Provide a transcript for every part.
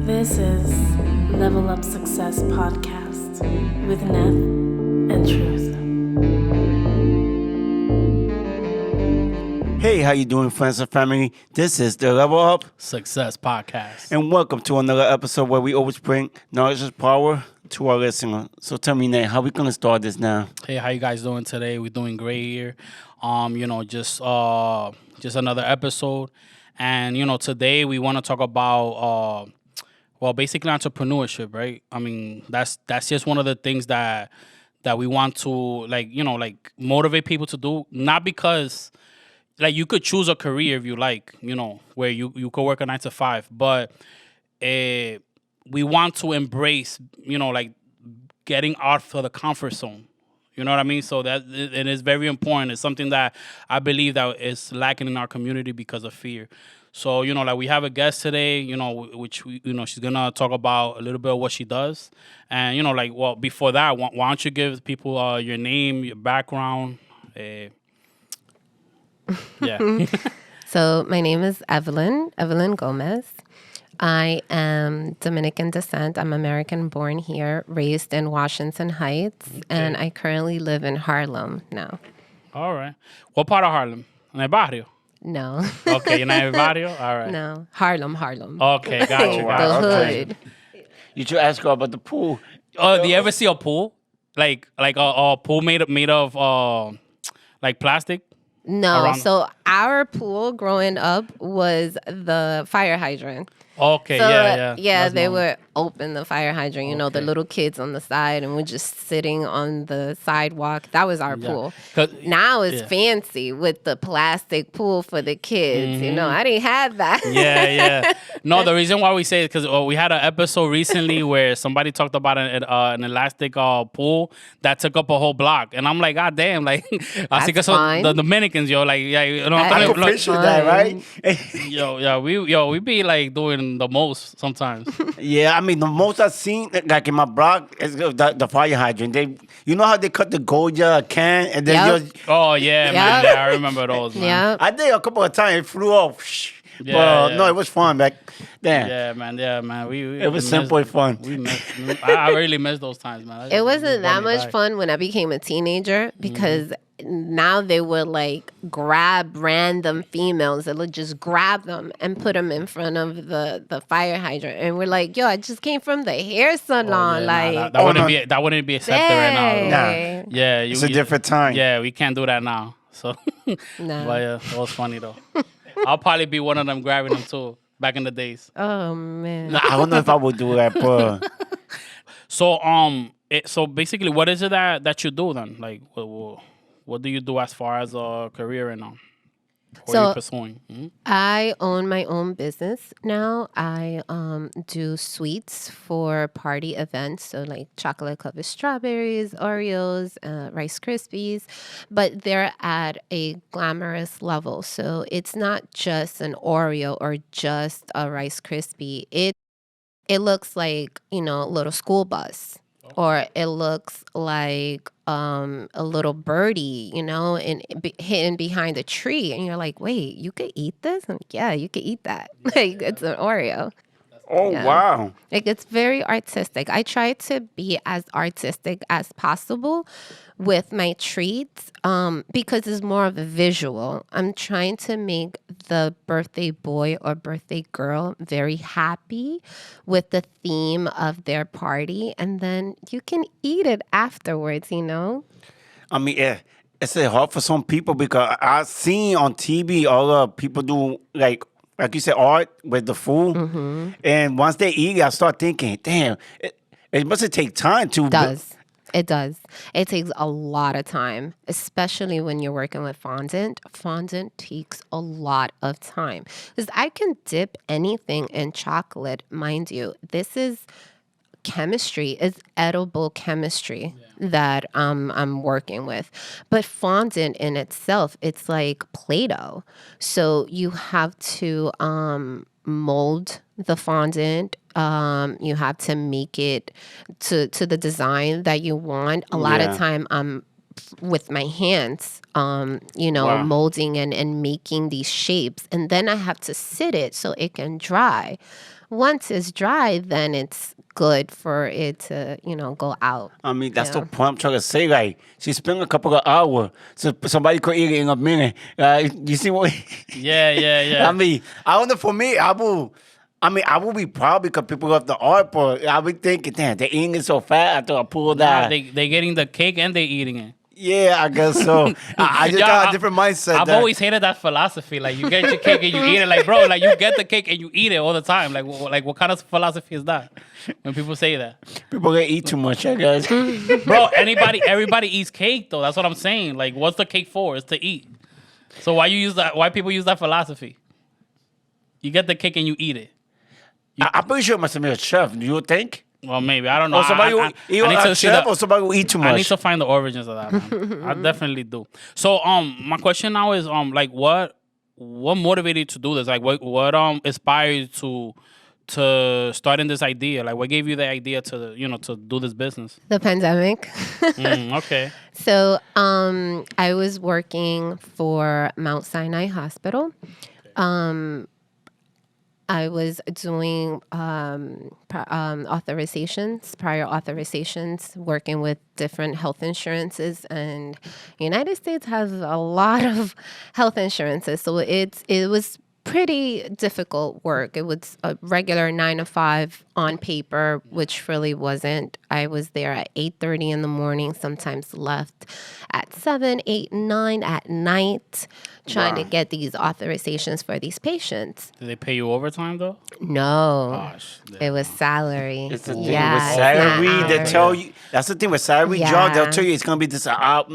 This is Level Up Success Podcast with Neth and Truth. Hey, how you doing, friends and family? This is the Level Up Success Podcast. and welcome to another episode where we always bring knowledge is power to our listeners. So tell me, Nate, how we gonna start this now? Hey, how you guys doing today? We're doing great here. Just another episode. And today we want to talk about basically entrepreneurship, right? I mean, that's just one of the things that we want to motivate people to do, not because you could choose a career if you like, where you could work a 9 to 5, but we want to embrace, getting out of the comfort zone. You know what I mean? So that it is very important. It's something that I believe that is lacking in our community because of fear. So, we have a guest today, she's going to talk about a little bit of what she does. And, before that, why don't you give people your name, your background? Yeah. So my name is Evelyn Gomez. I am Dominican descent. I'm American born here, raised in Washington Heights, and I currently live in Harlem now. All right. What part of Harlem? En el barrio? No. Okay, you're not in el barrio? All right. No. Harlem. Okay, got you. The hood. You should ask her about the pool. Do you ever see a pool? Like a pool made of plastic? No. Around- So our pool growing up was the fire hydrant. Okay, So, yeah. That's they normal. would open the fire hydrant, the Okay. little kids on the side, and we're just sitting on the sidewalk. That was our Yeah. pool. 'Cause- Now it's yeah. fancy with the plastic pool for the kids. I didn't have that. Yeah. No, the reason why we say it because we had an episode recently where somebody talked about an elastic pool that took up a whole block, and I'm like, God damn, así que son fine. the Dominicans, I can That's picture that, right? we be doing the most sometimes. Yeah, I mean, the most I've seen, like in my block, is the fire hydrant. You know how they cut the Goya can and then Yep. just... Oh yeah, man, Yep. yeah, I remember those. Man. Yeah. I did a couple of times. It flew off. Yeah, No, yeah. it was fun back then. Yeah, man. We It was missed- simple and fun. We missed. I really miss those times, man. It wasn't that brought me much back. fun when I became a teenager because now they would grab random females. They would just grab them and put them in front of the fire hydrant. And we're like, yo, I just came from the hair salon. That wouldn't be accepted right now. Dang. Yeah, It's a different time. Yeah, we can't do that now. So, No. but yeah, it was funny though. I'll probably be one of them grabbing them too. Back in the days. Oh, man. I don't know if I would do that, but... So so basically, what is it that you do then? What do you do as far as a career right now? What are you pursuing? Mhm. I own my own business now. I do sweets for party events, so like chocolate covered strawberries, Oreos, Rice Krispies, but they're at a glamorous level. So it's not just an Oreo or just a Rice Krispie. It looks like, a little school bus. Or it looks like a little birdie, hidden behind a tree. And you're like, wait, you could eat this? I'm like, yeah, you could eat that. It's an Oreo. Oh, Yeah. wow. It's very artistic. I try to be as artistic as possible with my treats because it's more of a visual. I'm trying to make the birthday boy or birthday girl very happy with the theme of their party, and then you can eat it afterwards, I mean, yeah, it's hard for some people because I've seen on TV all the people do like you said, art with the food. And once they eat it, I start thinking, damn, it must take time to... It does. It takes a lot of time, especially when you're working with fondant. Fondant takes a lot of time because I can dip anything in chocolate. Mind you, this is chemistry, is edible chemistry that I'm working with. But fondant in itself, it's like Play-Doh. So you have to mold the fondant. You have to make it to the design that you want. A lot of time I'm with my hands, Wow. molding and making these shapes. And then I have to sit it so it can dry. Once it's dry, then it's good for it to, go out. I mean, that's the Yeah. point I'm trying to say. Like, she spent a couple of hours, so somebody could eat it in a minute. You see what? Yeah. I mean, I don't know. For me, I will be proud because people love the art, but I be thinking, damn, they eating it so fast after I pull that. They getting the cake and they eating it. Yeah, I guess so. I just Yeah, got a different mindset. I've that- always hated that philosophy. Like you get your cake and you eat it. Like bro, like you get the cake and you eat it all the time. Like what kind of philosophy is that? When people say that, people gonna eat too much, I guess. bro. Everybody eats cake though. That's what I'm saying. Like what's the cake for? It's to eat. So why you use that? Why people use that philosophy? You get the cake and you eat it. I'm pretty sure it must have been a chef. Do you think? Well, maybe I don't know. Or somebody will eat a chef, or somebody will eat too much. I need to find the origins of that. Man. I definitely do. So, my question now is, like, what motivated you to do this? Like, what inspired you to start in this idea? Like, what gave you the idea to to do this business? The pandemic. Okay. So I was working for Mount Sinai Hospital. I was doing prior authorizations, working with different health insurances, and United States has a lot of health insurances, so it was pretty difficult work. It was a regular 9 to 5 on paper, which really wasn't. I was there at 8:30 in the morning, sometimes left at 7, 8, 9 at night, trying to get these authorizations for these patients. Did they pay you overtime though? No, Gosh, it was salary. It's the thing with it's not salary. They hourly. tell you that's the thing with salary Yeah. job. They'll tell you it's gonna be this hour,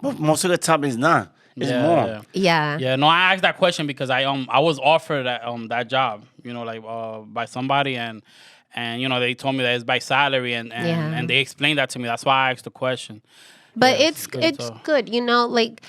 but most of the time it's not. It's more. Yeah. Yeah, no, I asked that question because I was offered that job, by somebody and they told me that it's by salary and they explained that to me. That's why I asked the question. But Yeah, it's good, it's so. good, like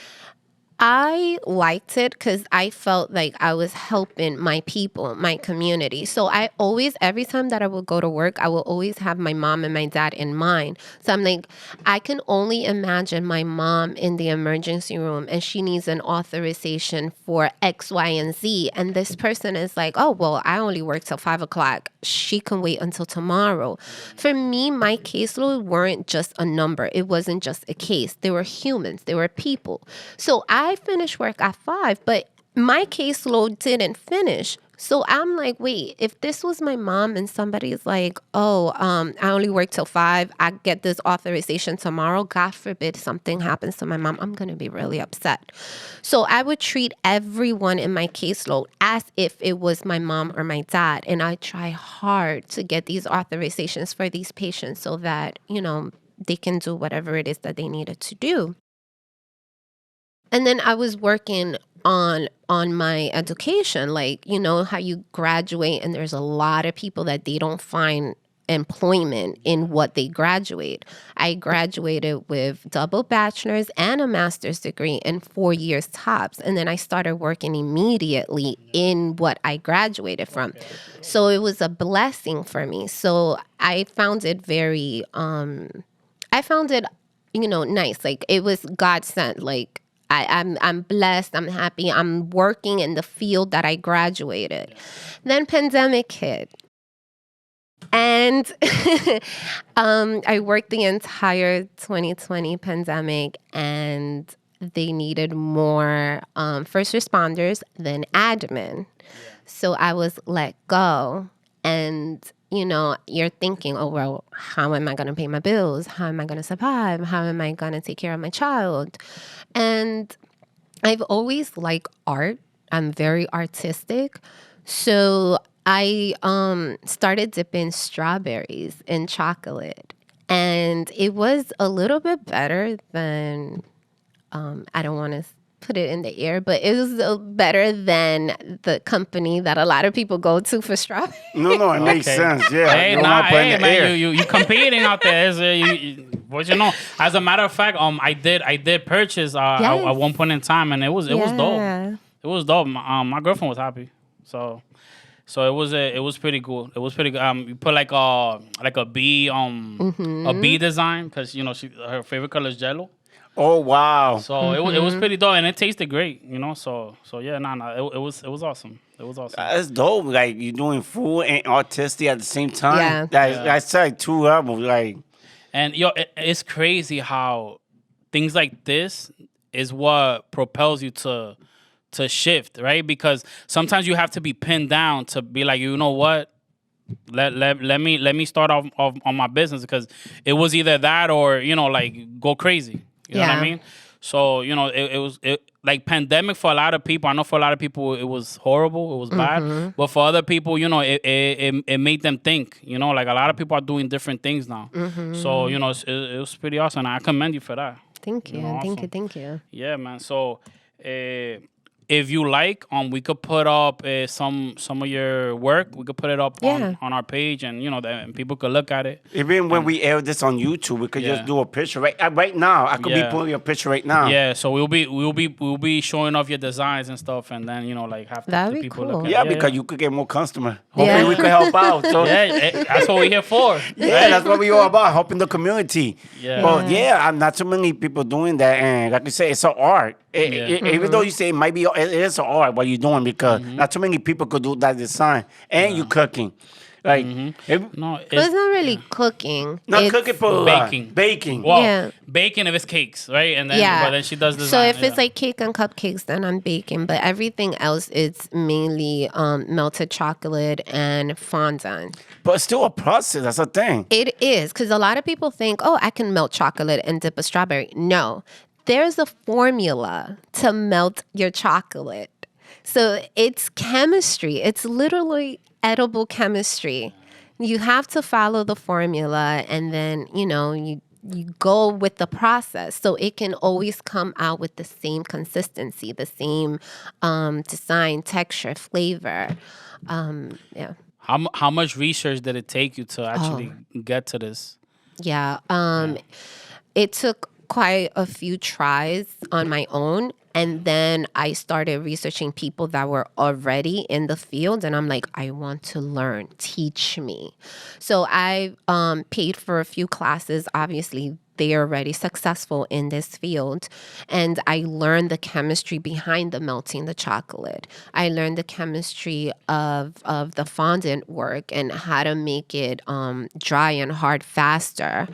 I liked it because I felt like I was helping my people, my community. So I always, every time that I would go to work, I will always have my mom and my dad in mind. So I'm like, I can only imagine my mom in the emergency room and she needs an authorization for X, Y, and Z. And this person is like, oh, well, I only work till 5 o'clock. She can wait until tomorrow. For me, my caseload weren't just a number. It wasn't just a case. They were humans. They were people. So I finished work at 5, but my caseload didn't finish. So I'm like, wait, if this was my mom and somebody's like, oh, I only work till 5, I get this authorization tomorrow, God forbid something happens to my mom, I'm going to be really upset. So I would treat everyone in my caseload as if it was my mom or my dad. And I try hard to get these authorizations for these patients so that, they can do whatever it is that they needed to do. And then I was working on my education, like, how you graduate and there's a lot of people that they don't find employment in what they graduate. I graduated with double bachelor's and a master's degree in 4 years tops. And then I started working immediately in what I graduated from. So it was a blessing for me. So I found it very, nice. Like it was God sent, like, I'm blessed. I'm happy. I'm working in the field that I graduated. Then pandemic hit. And I worked the entire 2020 pandemic, and they needed more first responders than admin. So I was let go. And you're thinking, oh, well, how am I going to pay my bills? How am I going to survive? How am I going to take care of my child? And I've always liked art. I'm very artistic. So I started dipping strawberries in chocolate. And it was a little bit better than, I don't want to put it in the air, but it was better than the company that a lot of people go to for strawberries. No, it makes sense. Yeah. Hey, You don't wanna put it in the air. man, you competing out there. But as a matter of fact, I did purchase at one point in time, and it was dope. It was dope. My girlfriend was happy. So So it was pretty cool. It was pretty good. You put like a bee a bee design because her favorite color is yellow. Oh wow. So it was pretty dope and it tasted great. So yeah, it was awesome. It was awesome. That's dope. Like you're doing food and artistic at the same time. Yeah. That's like two levels. Like, And it's crazy how things like this is what propels you to shift, right? Because sometimes you have to be pinned down to be like, you know what? Let me start off on my business because it was either that or like go crazy. You know what I Yeah. mean? So it was like pandemic for a lot of people. I know for a lot of people it was horrible, it was bad, but for other people, it made them think. Like a lot of people are doing different things now. So it was pretty awesome. I commend you for that. Thank you. Awesome. Thank you. Yeah, man. So, if you like, we could put up some of your work. We could put it up on our page, and and people could look at it. even when we air this on YouTube, we could Yeah. just do a picture right now. I could be Yeah. putting a picture right now. Yeah, so we'll be showing off your designs and stuff, and then like have That'd the be people cool. look at Yeah, it. because you could get more customer. Yeah. Hopefully we could help out. So Yeah, that's what we're here for. yeah, right? that's what we all about, helping the community. Yeah. But yeah, I'm not too many people doing that. And like you say, it's an art. Even though you say it might be, it is an art what you're doing because not too many people could do that design. And you cooking. Like, No, But it's not really cooking. not It's- cooking for Baking. Baking. well, Yeah. baking if it's cakes, right? And then Yeah. but then she does design. So if it's yeah. like cake and cupcakes, then I'm baking. But everything else, it's mainly melted chocolate and fondant. But it's still a process. That's a thing. It is because a lot of people think, oh, I can melt chocolate and dip a strawberry. No, there's a formula to melt your chocolate. So it's chemistry. It's literally edible chemistry. You have to follow the formula and then, you go with the process. So it can always come out with the same consistency, the same design, texture, flavor. Yeah. How much research did it take you to actually get to this? Yeah. It took quite a few tries on my own. And then I started researching people that were already in the field. And I'm like, I want to learn. Teach me. So I paid for a few classes. Obviously, they are already successful in this field. And I learned the chemistry behind the melting the chocolate. I learned the chemistry of the fondant work and how to make it dry and hard faster.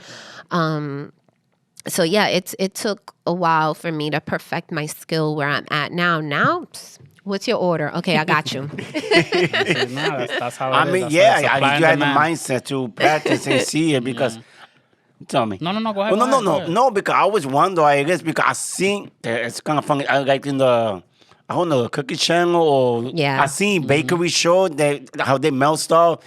So yeah, it took a while for me to perfect my skill where I'm at now. Now, what's your order? Okay, I got you. That's how it I is. mean, That's yeah, supply you and had the demand. mindset to practice and see it because. Tell me. No, go ahead. Well, go ahead. no, because I always wonder, I guess, because I seen that it's kind of funny. I like in the, I don't know, cookie channel or Yeah. I seen bakery show that how they melt stuff.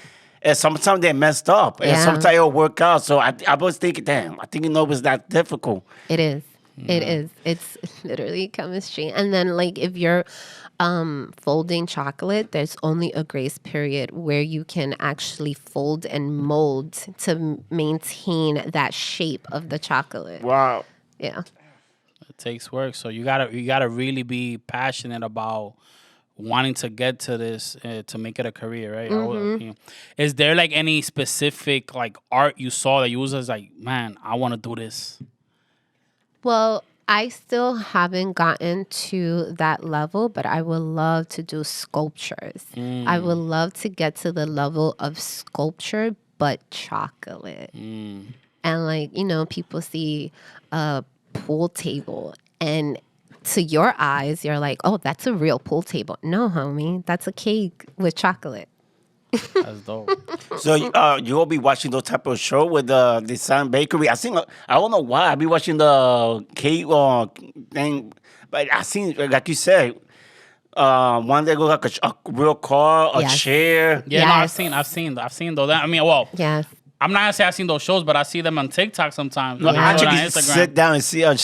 And sometimes they messed up, and Yeah. sometimes it'll work out. So I was thinking, damn, I think it was that difficult. It is. It is. It's literally chemistry. And then, like, if you're folding chocolate, there's only a grace period where you can actually fold and mold to maintain that shape of the chocolate. Wow. Yeah. It takes work, so you gotta really be passionate about wanting to get to this to make it a career, right? Is there like any specific like art you saw that you was just like, man, I want to do this? Well, I still haven't gotten to that level, but I would love to do sculptures. I would love to get to the level of sculpture, but chocolate. And like, people see a pool table and to your eyes, you're like, oh, that's a real pool table. No, homie, that's a cake with chocolate. That's dope. So you'll be watching those type of show with the design bakery. I don't know why I be watching the cake thing, but I seen like you said, one day go like a real car, a Yes. chair. Yeah, no, Yes. I've seen those. I mean, well, Yes. I'm not gonna say I've seen those shows, but I see them on TikTok sometimes. No, Or I on actually Instagram. sit down and see her.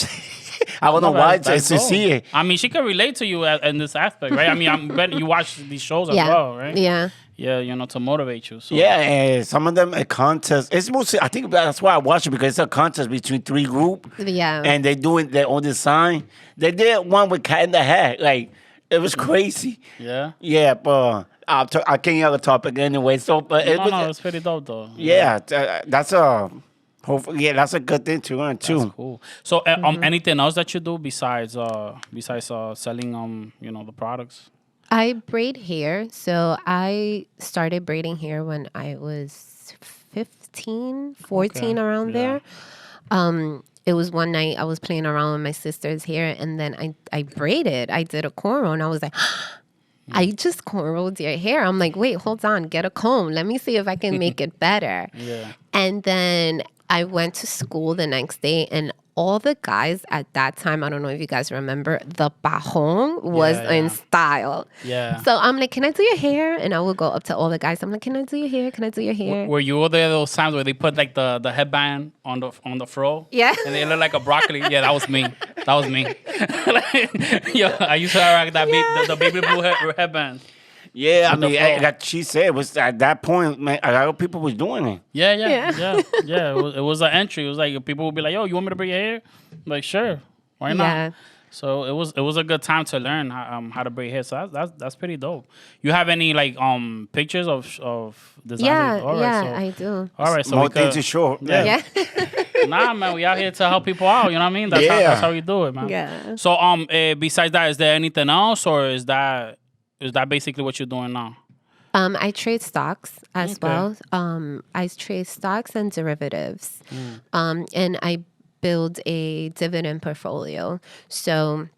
I don't know why That's to see dope. it. I mean, she can relate to you in this aspect, right? I mean, I'm betting you watch these shows as Yeah. well, right? Yeah. Yeah, to motivate you. So. Yeah, and some of them a contest. It's mostly I think that's why I watch it because it's a contest between three groups. Yeah. And they doing their own design. They did one with Cat in the Hat. Like it was crazy. Yeah. Yeah, but I can't hear the topic anyway. So, but it was, It's pretty dope though. that's a hopefully, that's a good thing to learn too. That's cool. So, anything else that you do besides selling the products? I braid hair. So I started braiding hair when I was 15, 14, around there. It was one night I was playing around with my sister's hair, and then I braided. I did a cornrow, and I was like, I just cornrowed your hair. I'm like, wait, hold on, get a comb. Let me see if I can make it better. Yeah. And then I went to school the next day, and all the guys at that time, I don't know if you guys remember, the pajon was in style. Yeah. So I'm like, can I do your hair? And I would go up to all the guys. I'm like, can I do your hair? Can I do your hair? Were you there those times where they put like the headband on the fro? Yeah. And they look like a broccoli. Yeah, that was me. That was me. Yo, I used to rock that the baby blue headband. Yeah, I With the mean, flow. like she said, it was at that point, man, a lot of people was doing it. Yeah. It was an entry. It was like people would be like, "Yo, you want me to braid your hair?" I'm like, sure, why not? Yeah. So it was a good time to learn how to braid hair. So that's pretty dope. You have any like pictures of designs? Yeah, All right, yeah, so, I do. all right, so More we things could, to show. Yeah. Yeah. Nah, man, we out here to help people out. You know what I mean? That's how we do it, man. Yeah. So besides that, is there anything else, or is that basically what you're doing now? I trade stocks as Okay. well. I trade stocks and derivatives. And I build a dividend portfolio. So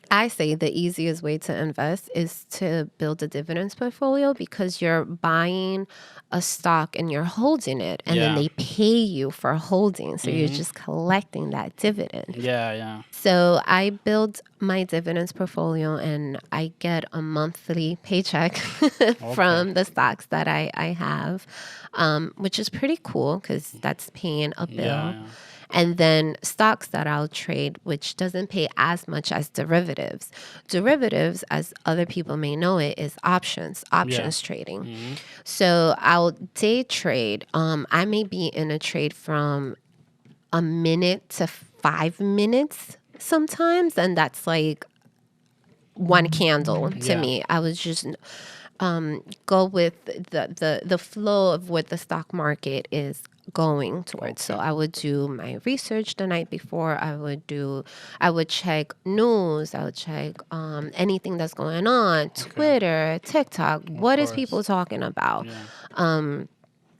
I say the easiest way to invest is to build a dividends portfolio, because you're buying a stock and you're holding it, and then Yeah. they pay you for holding. So you're just collecting that dividend. Yeah. So I build my dividends portfolio, and I get a monthly paycheck from the stocks that I have, which is pretty cool because that's paying a bill. Yeah. And then stocks that I'll trade, which doesn't pay as much as derivatives. Derivatives, as other people may know it, is options trading. So I'll day trade. I may be in a trade from a minute to 5 minutes sometimes, and that's like one candle to me. I would just go with the flow of what the stock market is going towards. So I would do my research the night before. I would check news. I would check anything that's going on, Twitter, TikTok. What is people talking about?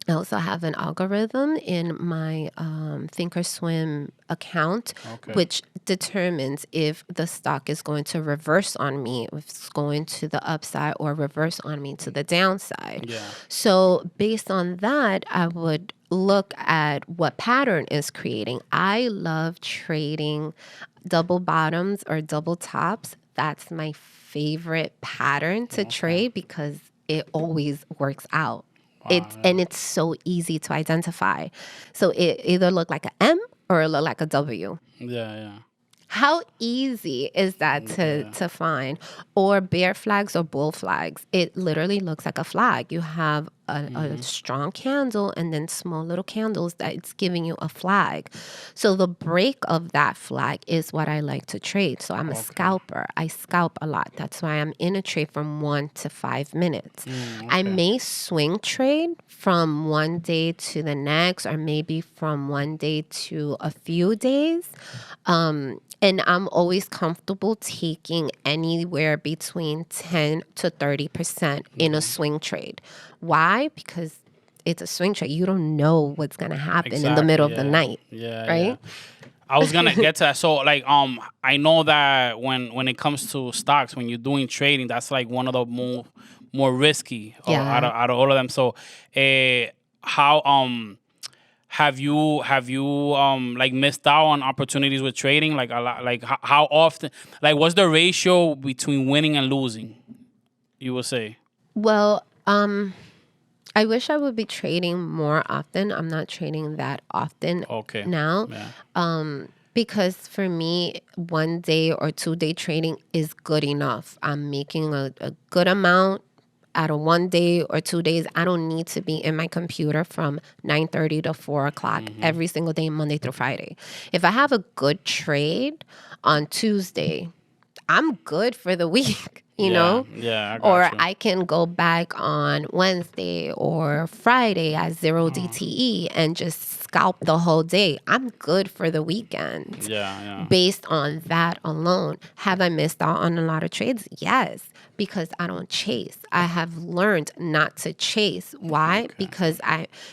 I also have an algorithm in my Thinkorswim account, which determines if the stock is going to reverse on me, if it's going to the upside, or reverse on me to the downside. Yeah. So based on that, I would look at what pattern is creating. I love trading double bottoms or double tops. That's my favorite pattern to trade because it always works out. It's so easy to identify. So it either look like an M or it look like a W. Yeah. How easy is that to find? Or bear flags or bull flags. It literally looks like a flag. You have a strong candle and then small little candles that it's giving you a flag. So the break of that flag is what I like to trade. So I'm a scalper. I scalp a lot. That's why I'm in a trade from 1 to 5 minutes. I may swing trade from one day to the next, or maybe from one day to a few days. And I'm always comfortable taking anywhere between 10 to 30% in a swing trade. Why? Because it's a swing trade. You don't know what's going to happen in the middle of the night. Yeah. Right? Yeah. I was gonna get to that. So like I know that when it comes to stocks, when you're doing trading, that's like one of the more risky out of all of them. So how have you like missed out on opportunities with trading? Like a lot, like how often, like what's the ratio between winning and losing, you would say? Well, I wish I would be trading more often. I'm not trading that often now. Yeah. Because for me, 1 day or 2 day trading is good enough. I'm making a good amount out of 1 day or 2 days. I don't need to be in my computer from 9:30 to 4 o'clock every single day, Monday through Friday. If I have a good trade on Tuesday, I'm good for the week. you know? Yeah, I got Or you. I can go back on Wednesday or Friday at 0 DTE and just scalp the whole day. I'm good for the weekend. Yeah. Based on that alone. Have I missed out on a lot of trades? Yes, because I don't chase. I have learned not to chase. Why? Because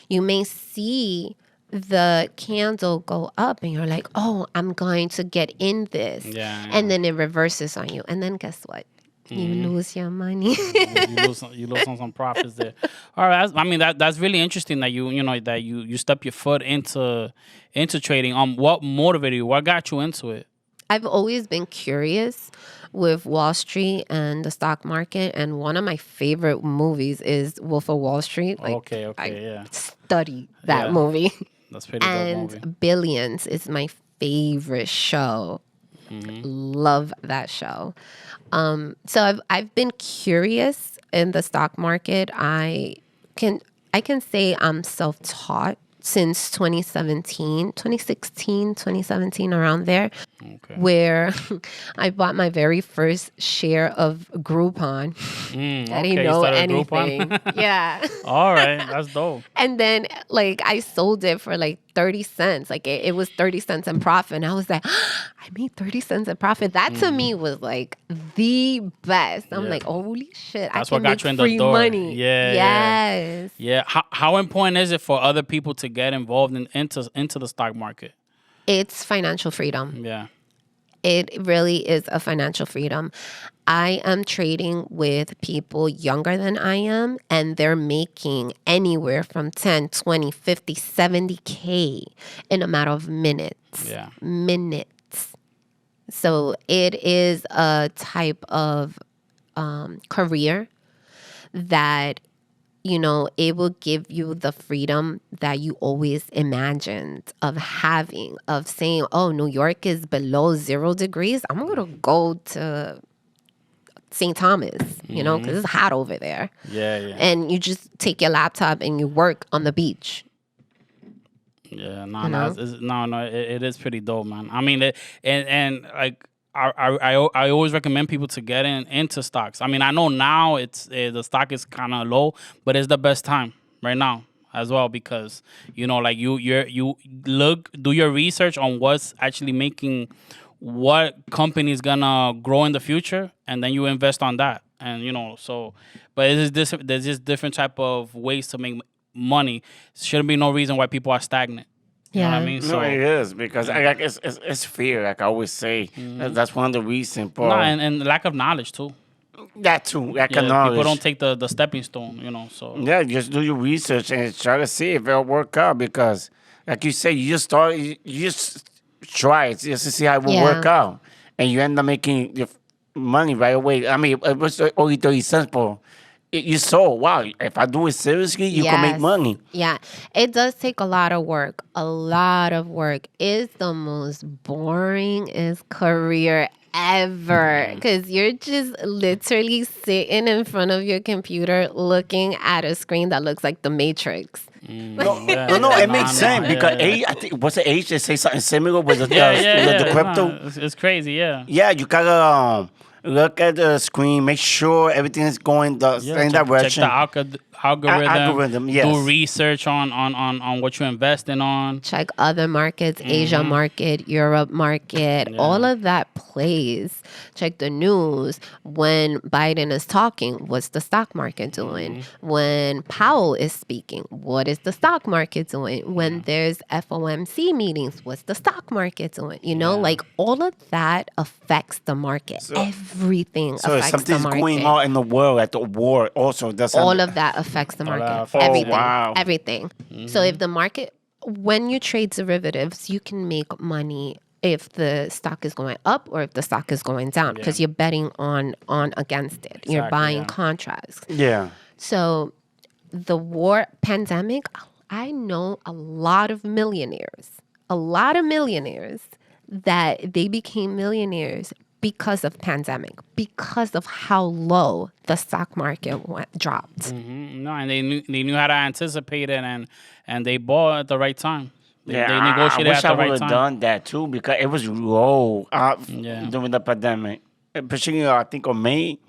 you may see the candle go up and you're like, oh, I'm going to get in this. Yeah. And then it reverses on you. And then guess what? You lose your money. You lose on some profits there. All right, that's really interesting that you step your foot into trading. What motivated you? What got you into it? I've always been curious with Wall Street and the stock market, and one of my favorite movies is Wolf of Wall Street. Okay, I yeah. study that Yeah. movie. That's pretty dope movie. And Billions is my favorite show. Love that show. So I've been curious in the stock market. I can say I'm self-taught since 2016, around there, where I bought my very first share of Groupon. I didn't know anything. Yeah. All right, that's dope. And then I sold it for 30 cents. It was 30 cents in profit. And I was like, I made 30 cents in profit. That to me was the best. I'm like, holy shit. That's I what can got make you in the free door. money. Yeah. Yes. Yeah. How important is it for other people to get involved into the stock market? It's financial freedom. Yeah. It really is a financial freedom. I am trading with people younger than I am, and they're making anywhere from 10, 20, 50, 70K in a matter of minutes. Yeah. Minutes. So it is a type of career that, it will give you the freedom that you always imagined of having, of saying, oh, New York is below 0 degrees. I'm going to go to St. Thomas, because it's hot over there. Yeah. And you just take your laptop and you work on the beach. Yeah, it is pretty dope, man. I mean, I always recommend people to get into stocks. I mean, I know now the stock is kind of low, but it's the best time right now as well, because you do your research on what's actually making what company is gonna grow in the future, and then you invest on that. And but there's just different type of ways to make money. Shouldn't be no reason why people are stagnant. You know what I mean? No, it is, because it's fear, like I always say. That's one of the reasons. And lack of knowledge too. That too, lack of Yeah, knowledge. people don't take the stepping stone, so. Yeah, just do your research and try to see if it'll work out, because, like you say, you just try it just to see how it will work out. And you end up making your money right away. I mean, it was only 30 cents, but you saw, wow, if I do it seriously, you can make money. Yeah, it does take a lot of work. A lot of work. It's the most boringest career ever, because you're just literally sitting in front of your computer looking at a screen that looks like the Matrix. No, it makes sense, because I think, what's the age? They say something similar with the crypto. It's crazy, yeah. Yeah, you gotta look at the screen, make sure everything is going the same direction. Check the algorithm, yes. Do research on what you're investing on. Check other markets, Asia market, Europe market, all of that plays. Check the news. When Biden is talking, what's the stock market doing? When Powell is speaking, what is the stock market doing? When there's FOMC meetings, what's the stock market doing? All of that affects the market. Everything affects the market. So something's going on in the world, like the war also. All of that affects the market. Everything. Wow. Everything. So if the market, when you trade derivatives, you can make money if the stock is going up or if the stock is going down, because you're betting on against it. Exactly, you're buying contracts. Yeah. So the pandemic, I know a lot of millionaires that they became millionaires because of pandemic, because of how low the stock market dropped. No, and they knew how to anticipate it, and they bought at the right time. They negotiated I wish at the I would right have time. done that too, because it was low during the pandemic. Especially, I think on May,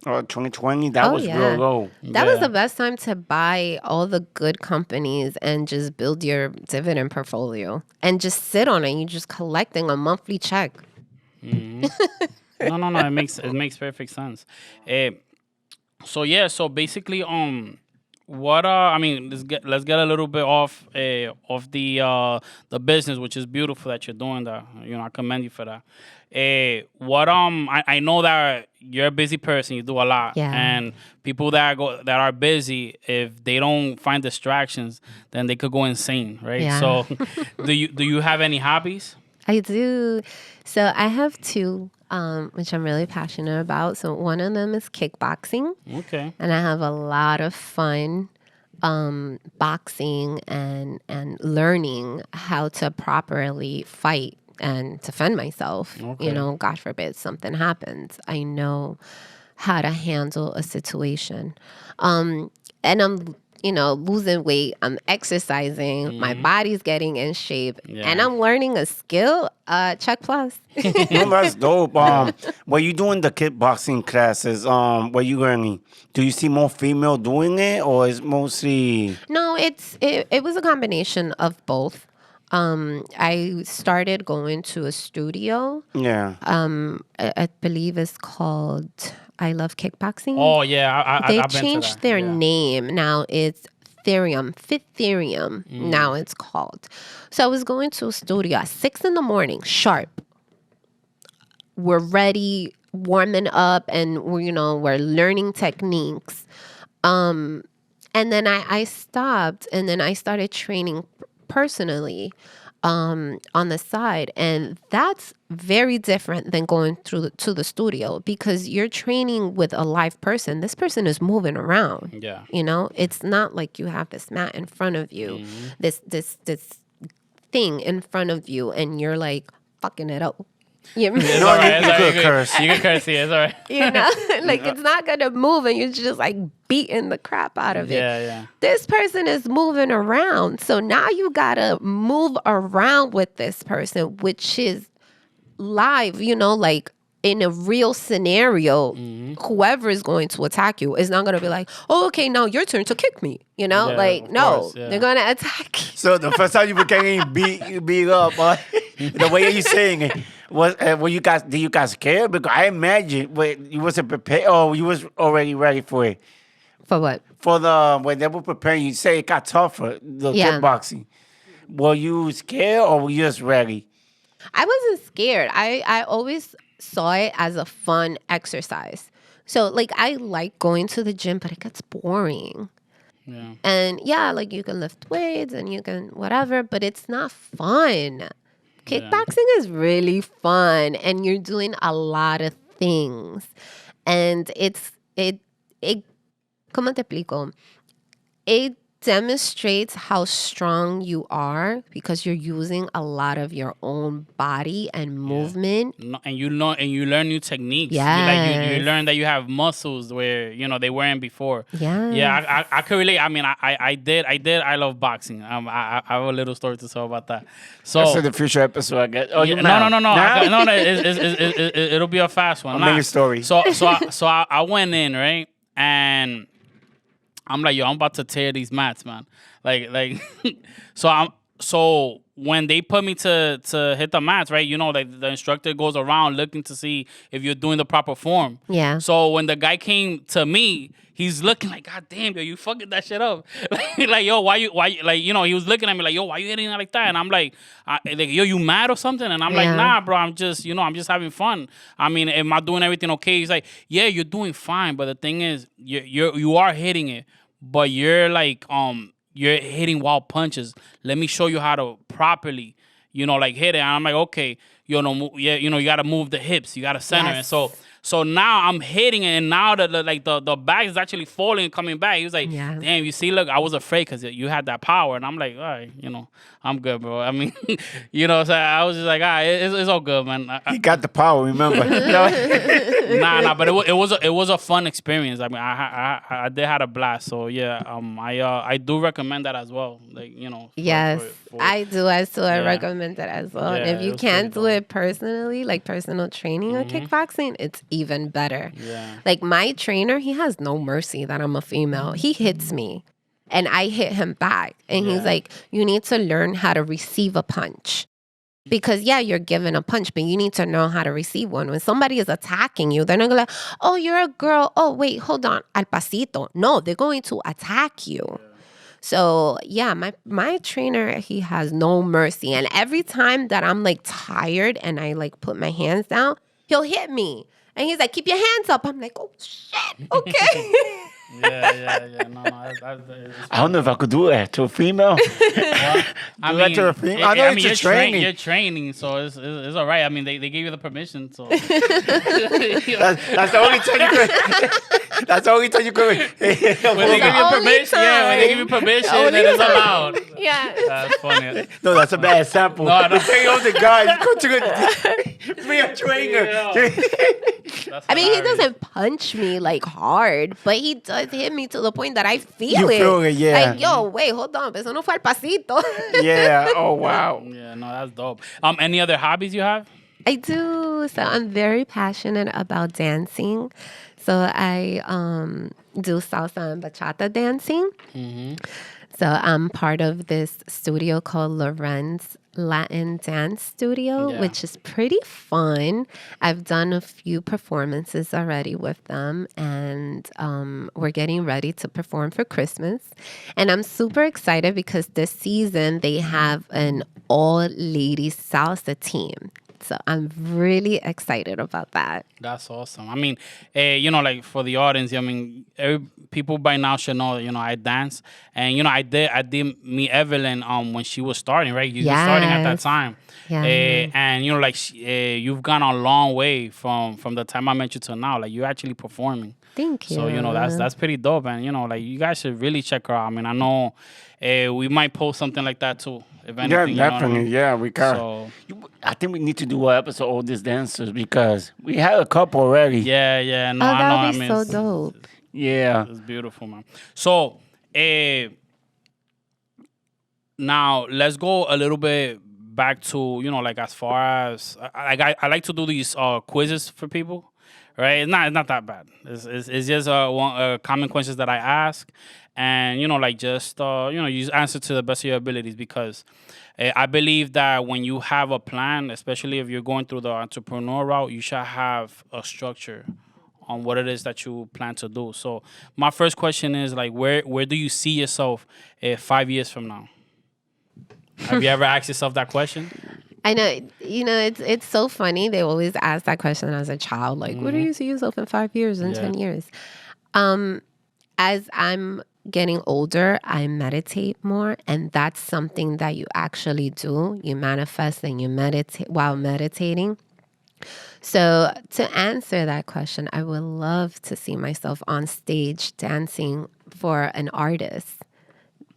Or 2020, that was real low. That was the best time to buy all the good companies and just build your dividend portfolio and just sit on it. You're just collecting a monthly check. No. It makes perfect sense. So basically, what I mean, let's get a little bit off the business, which is beautiful that you're doing that. I commend you for that. I know that you're a busy person. You do a lot, and people that are busy, if they don't find distractions, then they could go insane, right? Yeah. So, do you have any hobbies? I do. So I have two, which I'm really passionate about. So one of them is kickboxing. Okay. And I have a lot of fun boxing and learning how to properly fight and defend myself. Okay. God forbid something happens. I know how to handle a situation. And I'm losing weight. I'm exercising. My body's getting in shape. Yeah. And I'm learning a skill. Check plus. No, that's dope. When you doing the kickboxing classes, what you learning? Do you see more female doing it, or is mostly? No, it was a combination of both. I started going to a studio. Yeah. I believe it's called I Love Kickboxing. Oh yeah, They I've been to changed that. their Yeah. name. Now it's Fit Therium. Now it's called. So I was going to a studio at 6 a.m. sharp. We're ready, warming up, and we're learning techniques. And then I stopped, and then I started training personally on the side, and that's very different than going to the studio, because you're training with a live person. This person is moving around. Yeah. It's not like you have this mat in front of you, this thing in front of you, and you're like fucking it up. You It's No, all right, you it's all could right. curse. You can curse. Yeah, it's all right. like it's not gonna move, and you're just like beating the crap out of it. Yeah. This person is moving around, so now you gotta move around with this person, which is live. Like in a real scenario, whoever is going to attack you is not gonna be like, oh, okay, now your turn to kick me. of No, course, yeah. they're gonna attack you. So the first time you became beat up, the way you saying it was, did you guys care? Because I imagine you wasn't prepared, or you was already ready for it. For what? For when they were preparing, you say it got tougher, the kickboxing. Were you scared, or were you just ready? I wasn't scared. I always saw it as a fun exercise. So I like going to the gym, but it gets boring. Yeah. And you can lift weights and you can whatever, but it's not fun. Kickboxing is really fun, and you're doing a lot of things. And it ¿cómo te explico? It demonstrates how strong you are because you're using a lot of your own body and movement. No, and you learn new techniques. Yes. You learn that you have muscles where they weren't before. Yes. Yeah, I could relate. I mean, I did. I love boxing. I have a little story to tell about that. So That's in the future episode, I guess. Oh, yeah, you no. Now? It'll be a fast one. A mini story. So I went in, right, and I'm like, yo, I'm about to tear these mats, man. So when they put me to hit the mats, right, the instructor goes around looking to see if you're doing the proper form. Yeah. So when the guy came to me, he's looking like, God damn, yo, you fucking that shit up. Yo, why you, he was looking at me like, yo, why you hitting it like that? And I'm like, yo, you mad or something? And I'm like, nah, bro, I'm just having fun. I mean, am I doing everything okay? He's like, yeah, you're doing fine, but the thing is, you are hitting it, but you're you're hitting wild punches. Let me show you how to properly, hit it. And I'm like, okay, you got to move the hips. You got to center. Yes. And so now I'm hitting it, and now the bag is actually falling and coming back. He was like, damn, you see, look, I was afraid because you had that power. And I'm like, all right, I'm good, bro. I mean, so I was just like, all right, it's all good, man. You got the power, remember? Nah, but it was a fun experience. I mean, I did have a blast. So yeah, I do recommend that as well. Yes, I do. I recommend that as well. Yeah, and if you can't do it personally, like personal training or kickboxing, it's even better. Yeah. Like my trainer, he has no mercy that I'm a female. He hits me and I hit him back. And he's like, you need to learn how to receive a punch. Because, you're given a punch, but you need to know how to receive one. When somebody is attacking you, they're not going to, oh, you're a girl. Oh, wait, hold on. Al pasito. No, they're going to attack you. Yeah. So, my trainer, he has no mercy. And every time that I'm, like, tired and I, like, put my hands down, he'll hit me. And he's like, keep your hands up. I'm like, oh, shit. Okay. Yeah. No, I don't know if I could do that to a female. I mean, to a female. I know it's a training. You're training, so it's all right. I mean, they gave you the permission, so that's the only time you could. That's the only time you could. When they give you permission, when they give you permission, then it's allowed. Yeah, that's funny. No, that's a bad example. No. The thing of the guy, you go to be a trainer. I mean, he doesn't punch me like hard, but he does hit me to the point that I feel it. You feel it, yeah. Like, yo, wait, hold on, eso no fue al pasito. Yeah. Oh wow. Yeah. No, that's dope. Any other hobbies you have? I do. So I'm very passionate about dancing. So I do salsa and bachata dancing. Mm-hmm. So I'm part of this studio called Lorenz Latin Dance Studio, which is pretty fun. I've done a few performances already with them, and we're getting ready to perform for Christmas. And I'm super excited because this season they have an all-ladies salsa team. So I'm really excited about that. That's awesome. I mean, like for the audience, I mean, people by now should know, I dance. And, I did meet Evelyn when she was starting, right? You were starting at that time. Yeah. And, you've gone a long way from the time I met you to now. Like, you're actually performing. Thank you. So, that's pretty dope. And, you guys should really check her out. I mean, I know we might post something like that, too. If anything, yeah, definitely. I mean? Yeah, we can. So, I think we need to do an episode of all these dancers because we had a couple already. Yeah. No, that would be so dope. Yeah. It's beautiful, man. So, now let's go a little bit back to, like as far as, I like to do these quizzes for people, right? It's not that bad. It's just common questions that I ask. And, you answer to the best of your abilities because I believe that when you have a plan, especially if you're going through the entrepreneur route, you should have a structure on what it is that you plan to do. So my first question is, like, where do you see yourself 5 years from now? Have you ever asked yourself that question? I know, it's so funny. They always ask that question as a child, like, where do you see yourself in 5 years and 10 years? As I'm getting older, I meditate more, and that's something that you actually do. You manifest and you meditate while meditating. So to answer that question, I would love to see myself on stage dancing for an artist.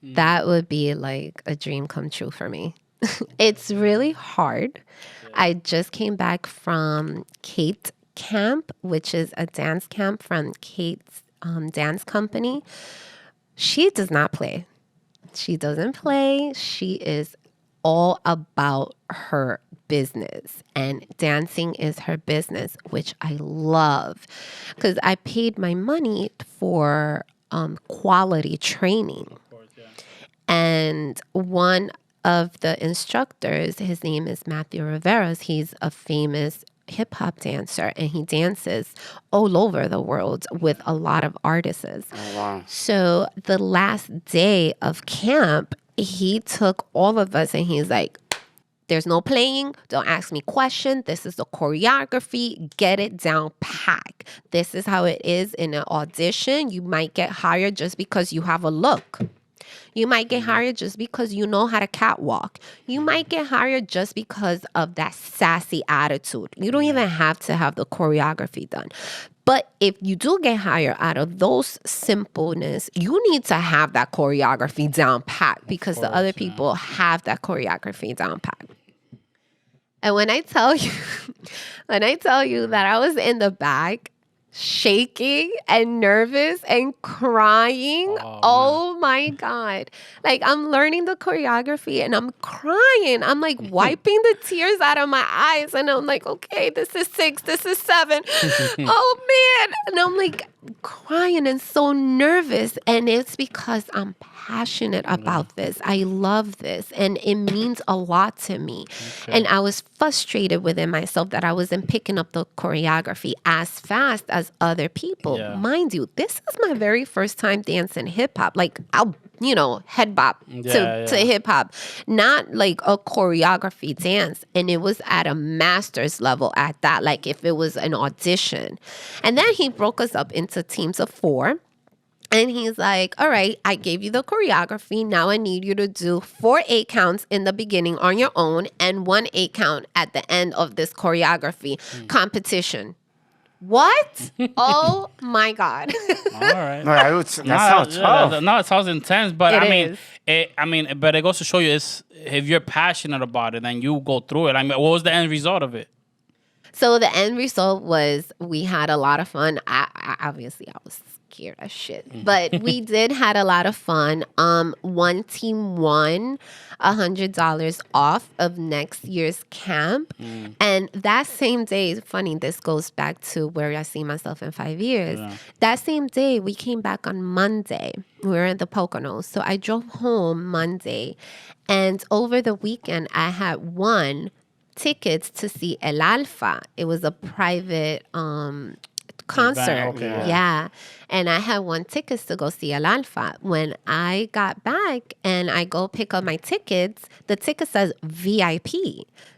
That would be like a dream come true for me. It's really hard. I just came back from Kate Camp, which is a dance camp from Kate's dance company. She does not play. She doesn't play. She is all about her business, and dancing is her business, which I love because I paid my money for quality training. Of course, yeah. And one of the instructors, his name is Matthew Riveros. He's a famous hip hop dancer, and he dances all over the world with a lot of artists. Oh, wow. So the last day of camp, he took all of us and he's like, there's no playing. Don't ask me questions. This is the choreography. Get it down pack. This is how it is in an audition. You might get hired just because you have a look. You might get hired just because you know how to catwalk. You might get hired just because of that sassy attitude. You don't even have to have the choreography done. But if you do get hired out of those simpleness, you need to have that choreography down pat because the other people have that choreography down pat. And when I tell you that I was in the back shaking and nervous and crying. Oh my God. Like I'm learning the choreography and I'm crying. I'm like wiping the tears out of my eyes. And I'm like, okay, this is 6, this is 7. Oh man. And I'm like crying and so nervous. And it's because I'm passionate about this. I love this. And it means a lot to me. Okay. And I was frustrated within myself that I wasn't picking up the choreography as fast as other people. Yeah. Mind you, this is my very first time dancing hip hop. Like I'll, head bop to hip hop, not like a choreography dance. And it was at a master's level at that, like if it was an audition. And then he broke us up into teams of 4. And he's like, all right, I gave you the choreography. Now I need you to do 4 8 counts in the beginning on your own and 1 8 count at the end of this choreography competition. What? Oh my God. All right. No, that sounds tough. No, it sounds intense, but but it goes to show you if you're passionate about it, then you go through it. I mean, what was the end result of it? So the end result was we had a lot of fun. Obviously, I was scared as shit, but we did had a lot of fun. One team won $100 off of next year's camp, and that same day, funny, this goes back to where I see myself in 5 years. Yeah. That same day, we came back on Monday. We were in the Poconos, so I drove home Monday, and over the weekend, I had won tickets to see El Alfa. It was a private concert. Okay. Yeah. And I had won tickets to go see El Alfa. When I got back and I go pick up my tickets, the ticket says VIP.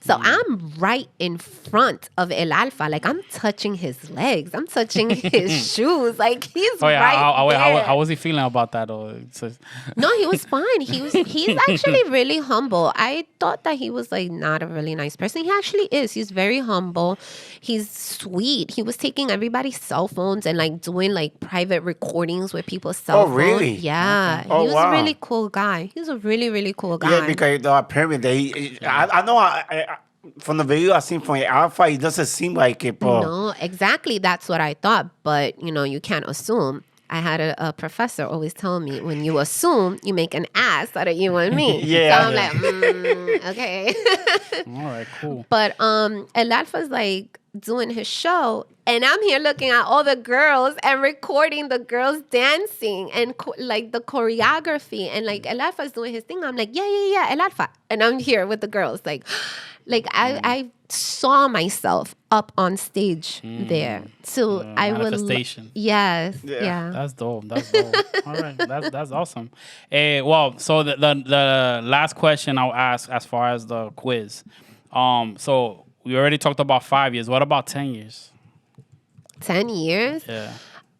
So I'm right in front of El Alfa. Like I'm touching his legs. I'm touching his shoes. Like he's right there. How was he feeling about that? No, he was fine. He's actually really humble. I thought that he was like not a really nice person. He actually is. He's very humble. He's sweet. He was taking everybody's cell phones and like doing like private recordings with people's cell phones. Oh, really? Yeah. Okay. Oh, he was a really cool guy. He was a really, really cool guy. Yeah, because apparently I know from the video I seen from Alpha, it doesn't seem like it, bro. No, exactly. That's what I thought. But, you can't assume. I had a professor always tell me, when you assume, you make an ass out of you and me. Yeah. So I'm like, okay. All right, cool. But El Alfa's like doing his show, and I'm here looking at all the girls and recording the girls dancing and like the choreography, and like El Alfa's doing his thing. I'm like, yeah, El Alfa, and I'm here with the girls, like I saw myself up on stage there. So I would manifestation. Yes, yeah. That's dope. All right, that's awesome. Well, so the last question I'll ask as far as the quiz. So we already talked about 5 years. What about 10 years? 10 years? Yeah.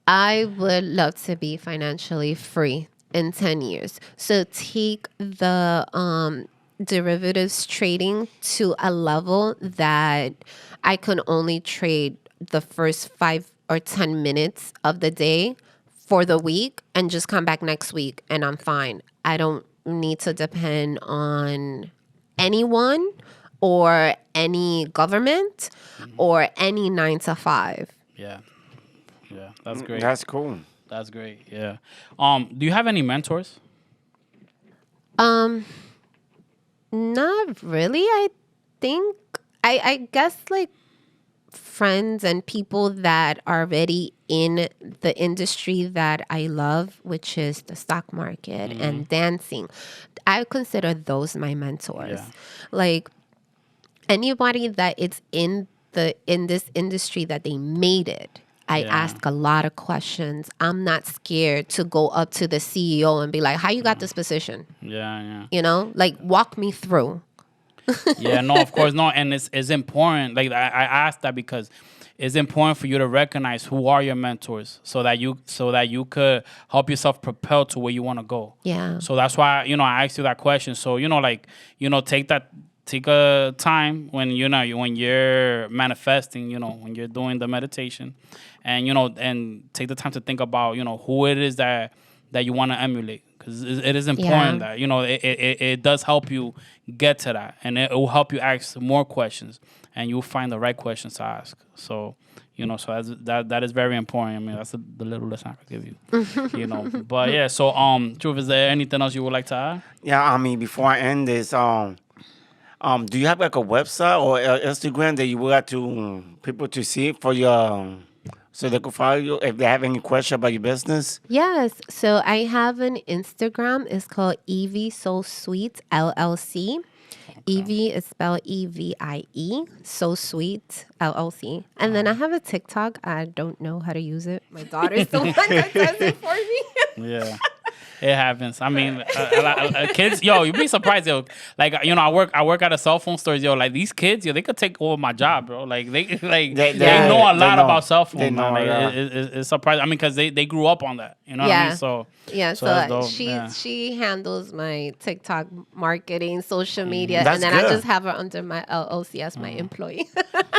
I would love to be financially free in 10 years. So take the derivatives trading to a level that I can only trade the first 5 or 10 minutes of the day for the week and just come back next week and I'm fine. I don't need to depend on anyone or any government or any 9 to 5. Yeah, that's great. That's cool. That's great. Yeah. Do you have any mentors? Not really. I think I guess like friends and people that are already in the industry that I love, which is the stock market and dancing. I consider those my mentors. Yeah. Like anybody that is in this industry that they made it. I ask a lot of questions. I'm not scared to go up to the CEO and be like, how you got this position? Yeah. Like walk me through. Yeah, no, of course, no. And it's important. Like I asked that because it's important for you to recognize who are your mentors so that you could help yourself propel to where you want to go. Yeah. So that's why, I asked you that question. So, take a time when you're manifesting, when you're doing the meditation, and and take the time to think about who it is that you want to emulate, because it is important that it does help you get to that, and it will help you ask more questions, and you'll find the right questions to ask. So. So that is very important. I mean, that's the little lesson I could give you. But yeah. So Truth, is there anything else you would like to add? Yeah, I mean, before I end this, do you have like a website or Instagram that you would like to people to see for your so they could follow you if they have any question about your business? Yes. So I have an Instagram. It's called Evie So Sweet LLC. Evie is spelled EVIE, So Sweet LLC. And then I have a TikTok. I don't know how to use it. My daughter's the one that does it for me. Yeah. It happens. I mean, kids, you'd be surprised, Like, I work at a cell phone store, like these kids, they could take over my job, bro. Like they know a lot about cell phones. It's surprising. I mean, because they grew up on that. You know what I mean? So she handles my TikTok marketing, social media, That's and then good. I just have her under my LLC as my employee.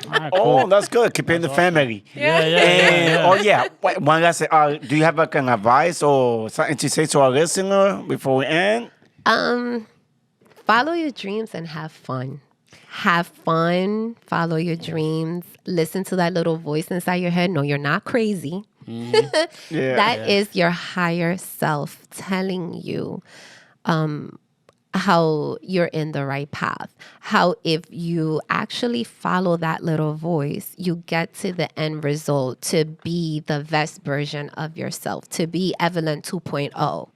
Right, cool. Oh, that's good. Keeping the family. Yeah. Oh yeah. One last thing. Do you have like an advice or something to say to our listener before we end? Follow your dreams and have fun. Have fun. Follow your dreams. Listen to that little voice inside your head. No, you're not crazy. That is your higher self telling you how you're in the right path. How if you actually follow that little voice, you get to the end result to be the best version of yourself, to be Evelyn 2.0.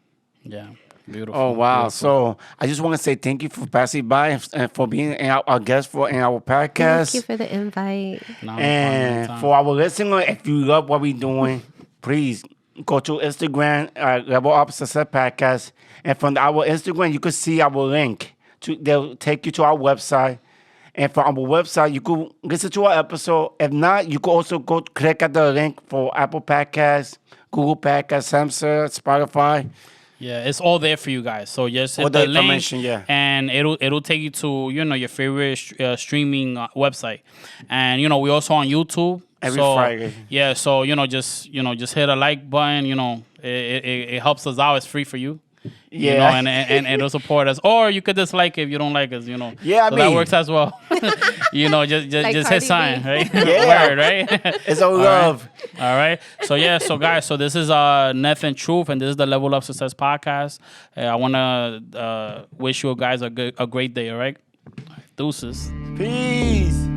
Yeah. Beautiful. Oh, wow. Beautiful. So I just want to say thank you for passing by and for being our guest in our podcast. Thank you for the invite. And for our listener, if you love what we're doing, please go to Instagram, Level Up Success Podcast. And from our Instagram, you can see our link. They'll take you to our website. And from our website, you could listen to our episode. If not, you could also go click at the link for Apple Podcasts, Google Podcasts, Samsung, Spotify. Yeah, it's all there for you guys. So just hit All the the link, information, yeah. and it'll take you to your favorite streaming website, and we also on YouTube Every Friday. Yeah, so just hit a like button. It helps us out. It's free for you. Yeah. And it'll support us. Or you could dislike it if you don't like us. Yeah, so that works as well. Just hit sign, right? Yeah. Word, right? It's all love. All right. So guys, so this is Neth and Truth, and this is the Level Up Success Podcast. I want to wish you guys a great day, all right? Deuces. Peace.